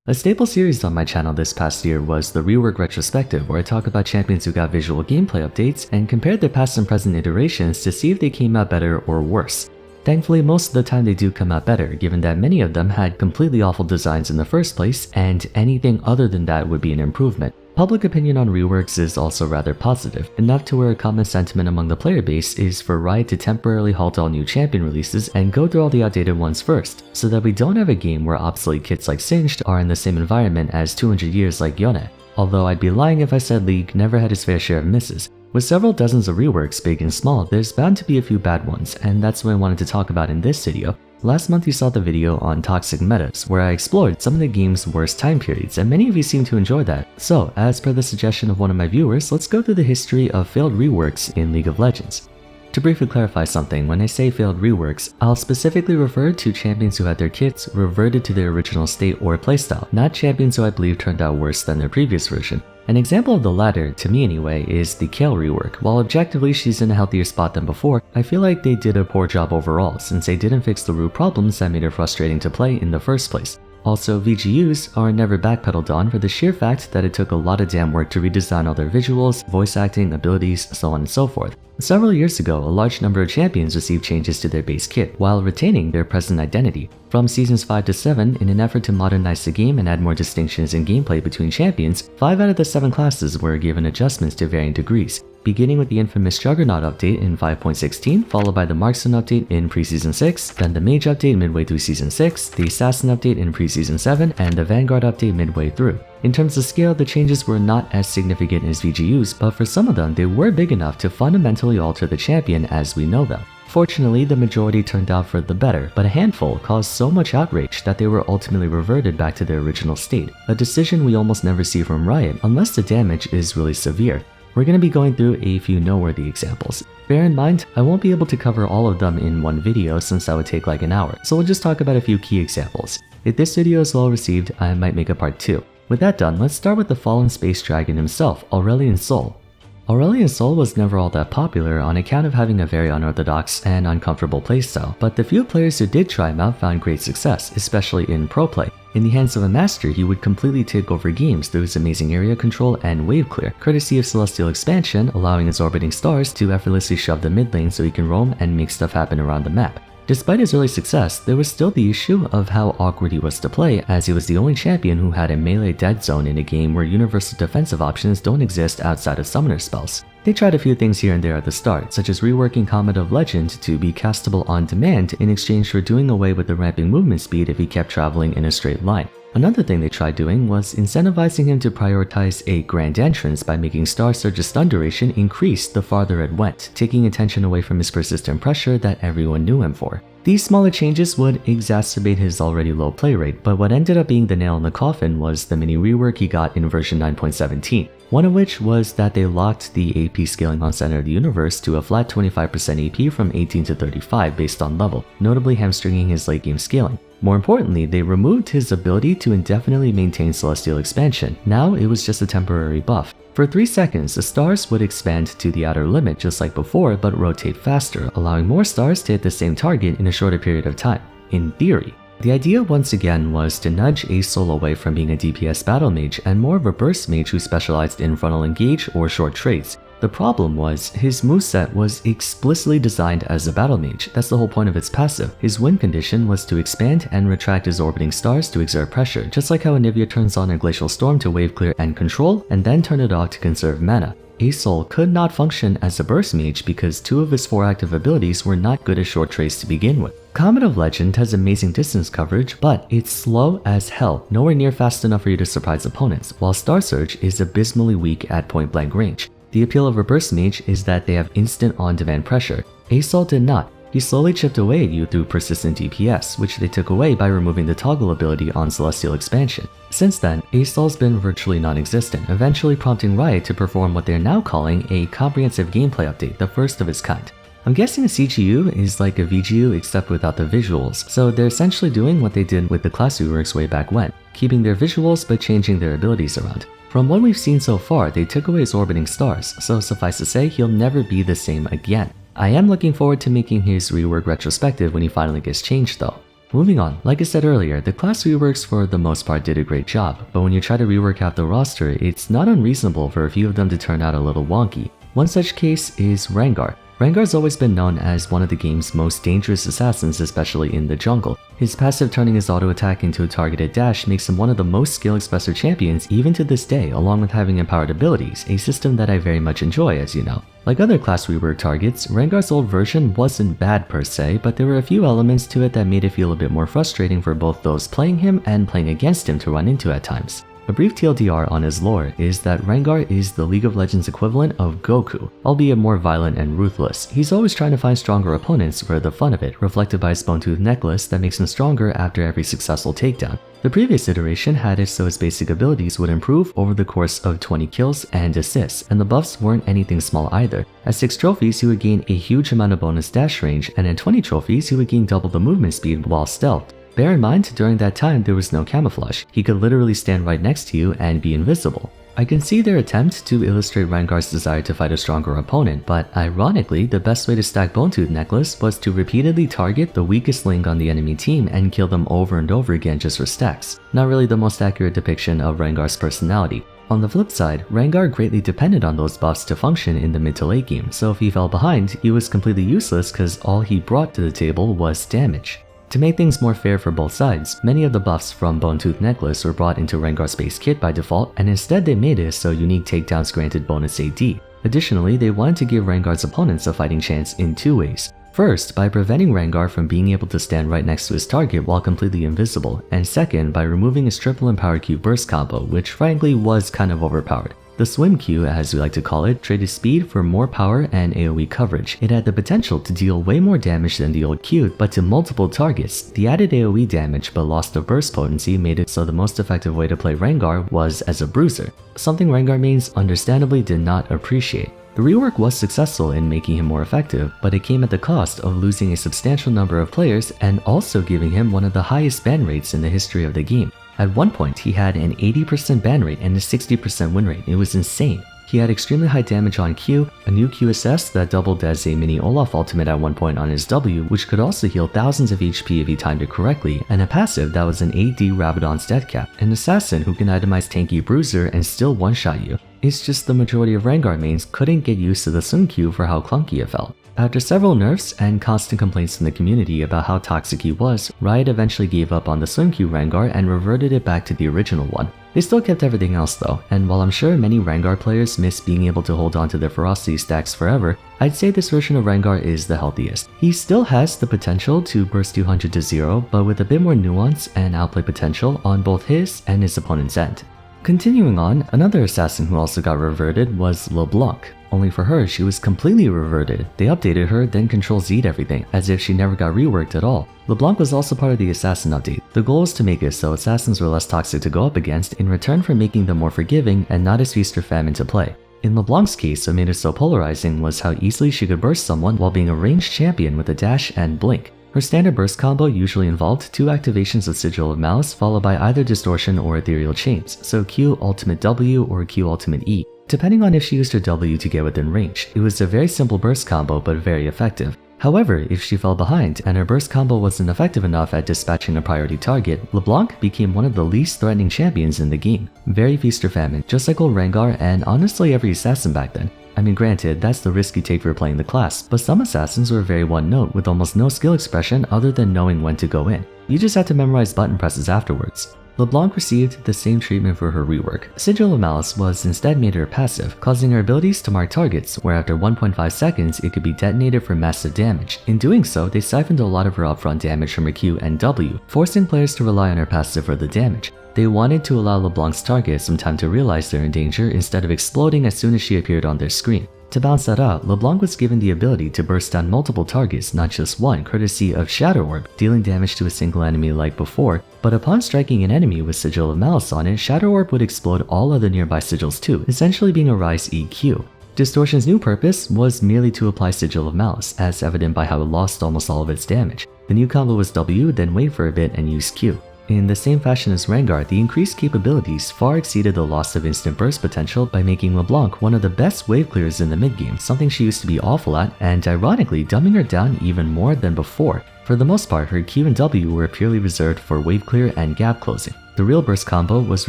A staple series on my channel this past year was the Rework retrospective, where I talk about champions who got visual gameplay updates and compared their past and present iterations to see if they came out better or worse. Thankfully, most of the time they do come out better, given that many of them had completely awful designs in the first place, and anything other than that would be an improvement. Public opinion on reworks is also rather positive, enough to where a common sentiment among the player base is for Riot to temporarily halt all new champion releases and go through all the outdated ones first, so that we don't have a game where obsolete kits like Singed are in the same environment as 200 years like Yone. Although I'd be lying if I said League never had its fair share of misses. With several dozens of reworks, big and small, there's bound to be a few bad ones, and that's what I wanted to talk about in this video. Last month you saw the video on toxic metas, where I explored some of the game's worst time periods, and many of you seem to enjoy that. So, as per the suggestion of one of my viewers, let's go through the history of failed reworks in League of Legends. To briefly clarify something, when I say failed reworks, I'll specifically refer to champions who had their kits reverted to their original state or playstyle, not champions who I believe turned out worse than their previous version. An example of the latter, to me anyway, is the Kayle rework. While objectively she's in a healthier spot than before, I feel like they did a poor job overall, since they didn't fix the root problems that made her frustrating to play in the first place. Also, VGUs are never backpedaled on for the sheer fact that it took a lot of damn work to redesign all their visuals, voice acting, abilities, so on and so forth. Several years ago, a large number of champions received changes to their base kit, while retaining their present identity. From seasons 5 to 7, in an effort to modernize the game and add more distinctions in gameplay between champions, 5 out of the 7 classes were given adjustments to varying degrees, beginning with the infamous Juggernaut update in 5.16, followed by the Marksman update in Preseason 6, then the Mage update midway through Season 6, the Assassin update in Preseason 7, and the Vanguard update midway through. In terms of scale, the changes were not as significant as VGUs, but for some of them, they were big enough to fundamentally alter the champion as we know them. Fortunately, the majority turned out for the better, but a handful caused so much outrage that they were ultimately reverted back to their original state, a decision we almost never see from Riot unless the damage is really severe. We're going to be going through a few noteworthy examples. Bear in mind, I won't be able to cover all of them in one video since that would take like an hour, so we'll just talk about a few key examples. If this video is well received, I might make a part 2. With that done, let's start with the fallen space dragon himself, Aurelion Sol. Aurelion Sol was never all that popular on account of having a very unorthodox and uncomfortable playstyle, but the few players who did try him out found great success, especially in pro play. In the hands of a master, he would completely take over games through his amazing area control and wave clear, courtesy of Celestial Expansion, allowing his orbiting stars to effortlessly shove the mid lane so he can roam and make stuff happen around the map. Despite his early success, there was still the issue of how awkward he was to play, as he was the only champion who had a melee dead zone in a game where universal defensive options don't exist outside of summoner spells. They tried a few things here and there at the start, such as reworking Comet of Legend to be castable on demand in exchange for doing away with the ramping movement speed if he kept traveling in a straight line. Another thing they tried doing was incentivizing him to prioritize a grand entrance by making Star Surge's stun duration increase the farther it went, taking attention away from his persistent pressure that everyone knew him for. These smaller changes would exacerbate his already low play rate, but what ended up being the nail in the coffin was the mini rework he got in version 9.17. One of which was that they locked the AP scaling on Center of the Universe to a flat 25% AP from 18 to 35 based on level, notably hamstringing his late game scaling. More importantly, they removed his ability to indefinitely maintain Celestial Expansion. Now it was just a temporary buff. For 3 seconds, the stars would expand to the outer limit just like before, but rotate faster, allowing more stars to hit the same target in a shorter period of time, in theory. The idea once again was to nudge Sol away from being a DPS battle mage and more of a burst mage who specialized in frontal engage or short trades. The problem was, his moveset was explicitly designed as a battle mage. That's the whole point of its passive. His win condition was to expand and retract his orbiting stars to exert pressure, just like how Anivia turns on a Glacial Storm to wave clear and control, and then turn it off to conserve mana. Sol could not function as a burst mage because 2 of his 4 active abilities were not good as short trades to begin with. Comet of Legend has amazing distance coverage, but it's slow as hell, nowhere near fast enough for you to surprise opponents, while Star Surge is abysmally weak at point blank range. The appeal of a burst mage is that they have instant on-demand pressure. Sol did not. He slowly chipped away at you through persistent DPS, which they took away by removing the toggle ability on Celestial Expansion. Since then, Sol's been virtually non-existent, eventually prompting Riot to perform what they're now calling a comprehensive gameplay update, the first of its kind. I'm guessing a CGU is like a VGU except without the visuals, so they're essentially doing what they did with the class reworks way back when, keeping their visuals but changing their abilities around. From what we've seen so far, they took away his orbiting stars, so suffice to say, he'll never be the same again. I am looking forward to making his rework retrospective when he finally gets changed though. Moving on, like I said earlier, the class reworks for the most part did a great job, but when you try to rework out the roster, it's not unreasonable for a few of them to turn out a little wonky. One such case is Rengar. Rengar's always been known as one of the game's most dangerous assassins, especially in the jungle. His passive turning his auto attack into a targeted dash makes him one of the most skill expressor champions even to this day, along with having empowered abilities, a system that I very much enjoy, as you know. Like other class rework targets, Rengar's old version wasn't bad per se, but there were a few elements to it that made it feel a bit more frustrating for both those playing him and playing against him to run into at times. A brief TLDR on his lore is that Rengar is the League of Legends equivalent of Goku, albeit more violent and ruthless. He's always trying to find stronger opponents for the fun of it, reflected by his bone-tooth necklace that makes him stronger after every successful takedown. The previous iteration had it so his basic abilities would improve over the course of 20 kills and assists, and the buffs weren't anything small either. At 6 trophies, he would gain a huge amount of bonus dash range, and at 20 trophies, he would gain double the movement speed while stealthed. Bear in mind, during that time there was no camouflage. He could literally stand right next to you and be invisible. I can see their attempt to illustrate Rengar's desire to fight a stronger opponent, but ironically, the best way to stack Bone-Tooth Necklace was to repeatedly target the weakest link on the enemy team and kill them over and over again just for stacks. Not really the most accurate depiction of Rengar's personality. On the flip side, Rengar greatly depended on those buffs to function in the mid to late game, so if he fell behind, he was completely useless because all he brought to the table was damage. To make things more fair for both sides, many of the buffs from Bone-Tooth Necklace were brought into Rengar's base kit by default, and instead they made it so unique takedowns granted bonus AD. Additionally, they wanted to give Rengar's opponents a fighting chance in 2 ways. First, by preventing Rengar from being able to stand right next to his target while completely invisible, and second, by removing his triple empower Q burst combo, which frankly was kind of overpowered. The swim Q, as we like to call it, traded speed for more power and AoE coverage. It had the potential to deal way more damage than the old Q, but to multiple targets. The added AoE damage but lost of burst potency made it so the most effective way to play Rengar was as a bruiser, something Rengar mains understandably did not appreciate. The rework was successful in making him more effective, but it came at the cost of losing a substantial number of players and also giving him one of the highest ban rates in the history of the game. At one point, he had an 80% ban rate and a 60% win rate. It was insane. He had extremely high damage on Q, a new Q assess that doubled as a mini Olaf ultimate at one point on his W, which could also heal thousands of HP if he timed it correctly, and a passive that was an AD Rabadon's death cap, an assassin who can itemize tanky bruiser and still one-shot you. It's just the majority of Rengar mains couldn't get used to the Sun Q for how clunky it felt. After several nerfs and constant complaints from the community about how toxic he was, Riot eventually gave up on the Sun Q Rengar and reverted it back to the original one. They still kept everything else though, and while I'm sure many Rengar players miss being able to hold on to their ferocity stacks forever, I'd say this version of Rengar is the healthiest. He still has the potential to burst 200 to 0, but with a bit more nuance and outplay potential on both his and his opponent's end. Continuing on, another assassin who also got reverted was LeBlanc. Only for her, she was completely reverted. They updated her, then Ctrl-Z'd everything, as if she never got reworked at all. LeBlanc was also part of the assassin update. The goal was to make it so assassins were less toxic to go up against in return for making them more forgiving and not as feast or famine to play. In LeBlanc's case, what made her so polarizing was how easily she could burst someone while being a ranged champion with a dash and blink. Her standard burst combo usually involved 2 activations of Sigil of Malice followed by either Distortion or Ethereal Chains, so Q ultimate W or Q ultimate E, depending on if she used her W to get within range. It was a very simple burst combo but very effective. However, if she fell behind and her burst combo wasn't effective enough at dispatching a priority target, LeBlanc became one of the least threatening champions in the game. Very feast or famine, just like old Rengar and honestly every assassin back then. I mean, granted, that's the risk you take for playing the class, but some assassins were very one-note with almost no skill expression other than knowing when to go in. You just had to memorize button presses afterwards. LeBlanc received the same treatment for her rework. Sigil of Malice was instead made her passive, causing her abilities to mark targets, where after 1.5 seconds it could be detonated for massive damage. In doing so, they siphoned a lot of her upfront damage from her Q and W, forcing players to rely on her passive for the damage. They wanted to allow LeBlanc's target some time to realize they're in danger instead of exploding as soon as she appeared on their screen. To balance that out, LeBlanc was given the ability to burst down multiple targets, not just one, courtesy of Shadow Orb, dealing damage to a single enemy like before, but upon striking an enemy with Sigil of Malice on it, Shadow Orb would explode all other nearby sigils too, essentially being a Rise EQ. Distortion's new purpose was merely to apply Sigil of Malice, as evident by how it lost almost all of its damage. The new combo was W, then wait for a bit and use Q. In the same fashion as Rengar, the increased capabilities far exceeded the loss of instant burst potential by making LeBlanc one of the best wave clearers in the mid-game, something she used to be awful at, and ironically dumbing her down even more than before. For the most part, her Q and W were purely reserved for wave clear and gap closing. The real burst combo was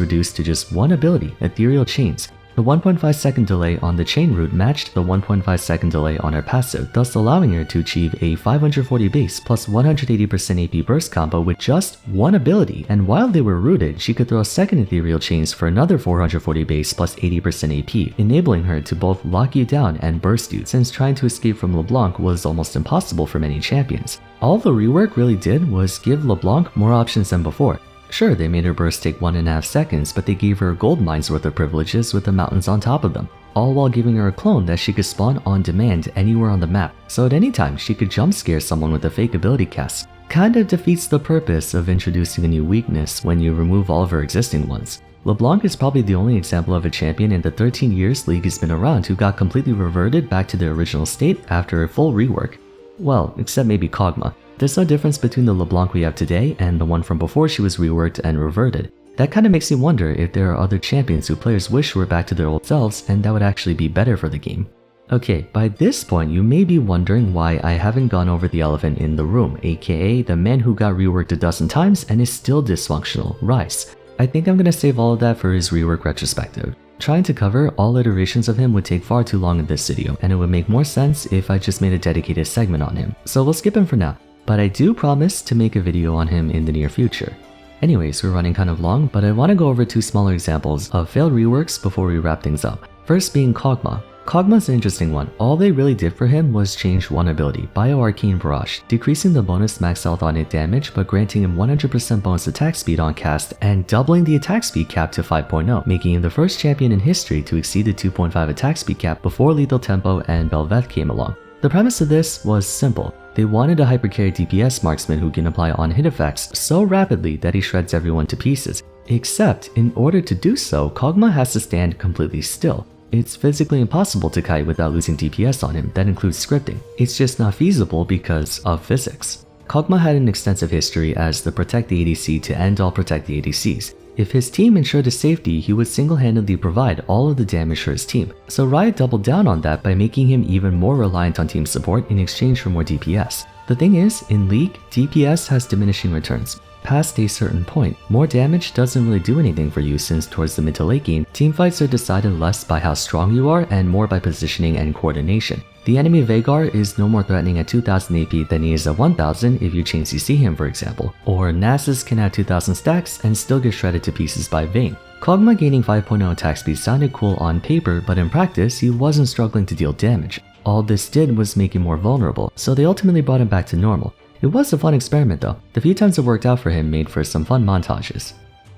reduced to just one ability, Ethereal Chains. The 1.5 second delay on the chain route matched the 1.5 second delay on her passive, thus allowing her to achieve a 540 base plus 180% AP burst combo with just one ability, and while they were rooted, she could throw second Ethereal Chains for another 440 base plus 80% AP, enabling her to both lock you down and burst you, since trying to escape from LeBlanc was almost impossible for many champions. All the rework really did was give LeBlanc more options than before. Sure, they made her burst take 1.5 seconds, but they gave her a gold mine's worth of privileges with the mountains on top of them, all while giving her a clone that she could spawn on demand anywhere on the map, so at any time she could jump scare someone with a fake ability cast. Kinda defeats the purpose of introducing a new weakness when you remove all of her existing ones. LeBlanc is probably the only example of a champion in the 13 years League has been around who got completely reverted back to their original state after a full rework. Well, except maybe kog'maw. There's no difference between the LeBlanc we have today and the one from before she was reworked and reverted. That kinda makes me wonder if there are other champions who players wish were back to their old selves and that would actually be better for the game. Okay, by this point you may be wondering why I haven't gone over the elephant in the room, aka the man who got reworked a dozen times and is still dysfunctional, Rice. I think I'm gonna save all of that for his rework retrospective. Trying to cover all iterations of him would take far too long in this video, and it would make more sense if I just made a dedicated segment on him, so we'll skip him for now. But I do promise to make a video on him in the near future. Anyways, we're running kind of long, but I want to go over two smaller examples of failed reworks before we wrap things up. First being kog'maw. Kog'maw's an interesting one. All they really did for him was change one ability, Bio-Arcane Barrage, decreasing the bonus max health on hit damage but granting him 100% bonus attack speed on cast and doubling the attack speed cap to 5.0, making him the first champion in history to exceed the 2.5 attack speed cap before Lethal Tempo and Bel'Veth came along. The premise of this was simple. They wanted a hypercarry DPS marksman who can apply on-hit effects so rapidly that he shreds everyone to pieces. Except, in order to do so, kog'maw has to stand completely still. It's physically impossible to kite without losing DPS on him, that includes scripting. It's just not feasible because of physics. kog'maw had an extensive history as the Protect the ADC to end all Protect the ADCs. If his team ensured his safety, he would single-handedly provide all of the damage for his team. So Riot doubled down on that by making him even more reliant on team support in exchange for more DPS. The thing is, in League, DPS has diminishing returns. Past a certain point, more damage doesn't really do anything for you since towards the mid to late game, teamfights are decided less by how strong you are and more by positioning and coordination. The enemy Veigar is no more threatening at 2000 AP than he is at 1000 if you chain CC him, for example, or Nasus can have 2000 stacks and still get shredded to pieces by Vayne. kog'maw gaining 5.0 attack speed sounded cool on paper, but in practice he wasn't struggling to deal damage. All this did was make him more vulnerable, so they ultimately brought him back to normal. It was a fun experiment though. The few times it worked out for him made for some fun montages.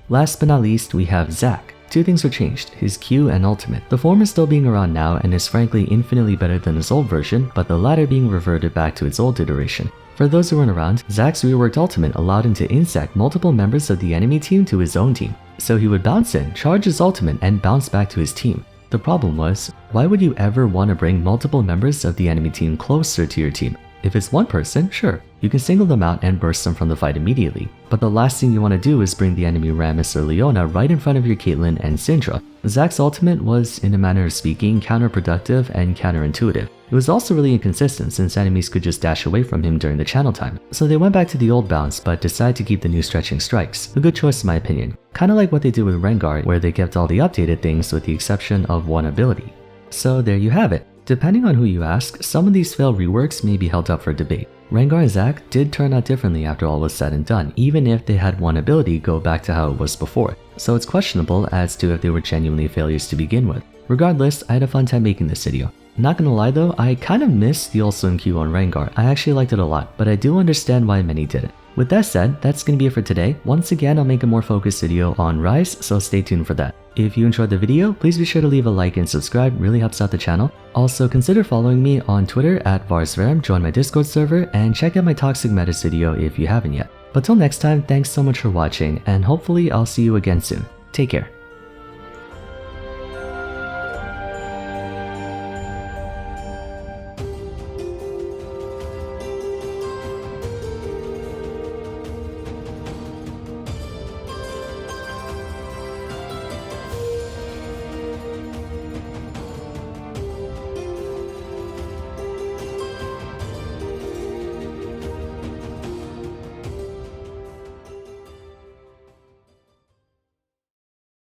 Last but not least, we have Zac. Two things were changed, his Q and ultimate. The former still being around now and is frankly infinitely better than his old version, but the latter being reverted back to its old iteration. For those who weren't around, Zac's reworked ultimate allowed him to insect multiple members of the enemy team to his own team. So he would bounce in, charge his ultimate, and bounce back to his team. The problem was, why would you ever want to bring multiple members of the enemy team closer to your team? If it's one person, sure, you can single them out and burst them from the fight immediately. But the last thing you want to do is bring the enemy Rammus or Leona right in front of your Caitlyn and Syndra. Zac's ultimate was, in a manner of speaking, counterproductive and counterintuitive. It was also really inconsistent since enemies could just dash away from him during the channel time. So they went back to the old bounce but decided to keep the new stretching strikes. A good choice in my opinion. Kinda like what they did with Rengar, where they kept all the updated things with the exception of one ability. So there you have it. Depending on who you ask, some of these failed reworks may be held up for debate. Rengar and Zac did turn out differently after all was said and done, even if they had one ability go back to how it was before, so it's questionable as to if they were genuinely failures to begin with. Regardless, I had a fun time making this video. Not gonna lie though, I kinda missed the Ulsum Q on Rengar. I actually liked it a lot, but I do understand why many didn't. With that said, that's gonna be it for today. Once again, I'll make a more focused video on Rise, so stay tuned for that. If you enjoyed the video, please be sure to leave a like and subscribe, really helps out the channel. Also consider following me on Twitter at Vars, join my Discord server, and check out my Toxic Metas video if you haven't yet. But till next time, thanks so much for watching, and hopefully I'll see you again soon. Take care.